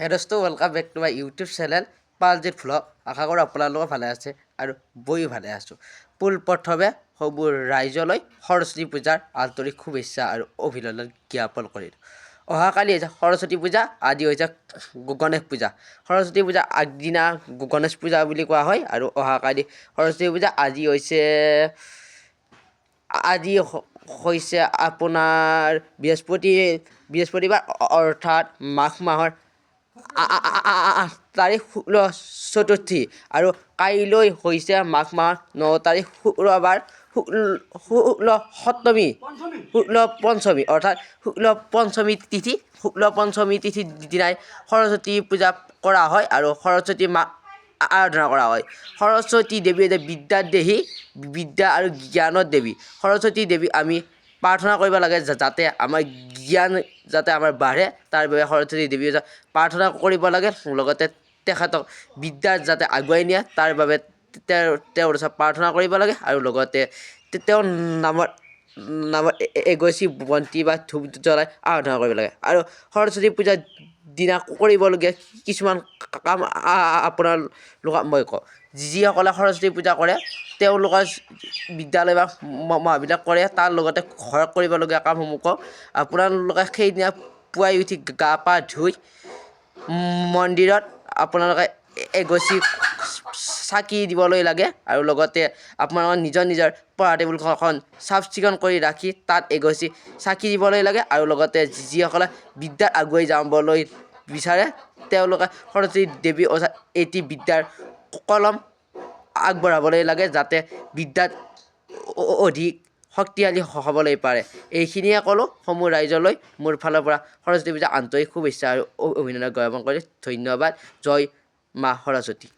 Hey dosto, welcome back to my YouTube channel Paljit Vlog. আশা কৰোঁ আপোনালোক ভালে আছে আৰু বই ভালে আছো। পুল প্ৰথমে সবুৰ ৰাইজলৈ সৰস্বতী পূজাৰ আন্তৰিক শুভেচ্ছা আৰু অভিনন্দন জ্ঞাপন কৰিলোঁ। অহাকালি হৈছে সৰস্বতী পূজা, আজি হৈছে গণেশ পূজা। সৰস্বতী পূজা আগদিনা গণেশ পূজা বুলি কোৱা হয় আৰু অহাকালি সৰস্বতী পূজা। আজি হৈছে আপোনাৰ বৃহস্পতিবাৰ অৰ্থাৎ মাঘ মাহৰ 8 তাৰিখ শুক্ল চতুৰ্থী আৰু কাইলৈ হৈছে মাঘ মাহৰ 9 তাৰিখ শুক্ৰবাৰ শুক্ল পঞ্চমী অৰ্থাৎ শুক্ল পঞ্চমী তিথি। শুক্ল পঞ্চমী তিথিৰ দিনাই সৰস্বতী পূজা কৰা হয় আৰু সৰস্বতী মা আৰাধনা কৰা হয়। সৰস্বতী দেৱী বিদ্যাৰ দেৱী, বিদ্যা আৰু জ্ঞানৰ দেৱী। সৰস্বতী দেৱীক আমি প্ৰাৰ্থনা কৰিব লাগে যাতে আমাৰ জ্ঞান যাতে আমাৰ বাঢ়ে, তাৰ বাবে সৰস্বতী দেৱী প্ৰাৰ্থনা কৰিব লাগে। লগতে তেখেতক বিদ্যাৰ যাতে আগুৱাই নিয়ে তাৰ বাবে তেওঁৰ ওচৰত প্ৰাৰ্থনা কৰিব লাগে আৰু লগতে তেওঁৰ নামত এগছি বন্তি বা ধূপ জ্বলাই আৰাধনা কৰিব লাগে। আৰু সৰস্বতী পূজাৰ দিনা কৰিবলগীয়া কিছুমান কাম আপোনালোকক মই কওঁ। যিসকলে সৰস্বতী পূজা কৰে তেওঁলোকৰ বিদ্যালয় বা মহাবিদ্যালয় কৰে, তাৰ লগতে ঘৰত কৰিবলগীয়া কামসমূহ কওঁ। আপোনালোকে সেইদিনা পুৱাই উঠি গা পা ধুই মন্দিৰত আপোনালোকে এগছি চাকি দিবলৈ লাগে আৰু লগতে আপোনালোকৰ নিজৰ পঢ়া টেবুলখন চাফ চিকুণ কৰি ৰাখি তাত এগছি চাকি দিবলৈ লাগে। আৰু লগতে যিসকলে বিদ্যাত আগুৱাই যাবলৈ বিচাৰে তেওঁলোকে সৰস্বতী দেৱীৰ ওচৰত এটি বিদ্যাৰ কলম আগবঢ়াবলৈ লাগে যাতে বিদ্যাত অধিক শক্তিশালী হ'বলৈ পাৰে। এইখিনিয়ে ক'লোঁ সমূহ ৰাইজলৈ মোৰ ফালৰ পৰা সৰস্বতী পূজা আন্তৰিক শুভেচ্ছা আৰু অভিনন্দন জ্ঞাপন কৰি ধন্যবাদ। জয় মা সৰস্বতী।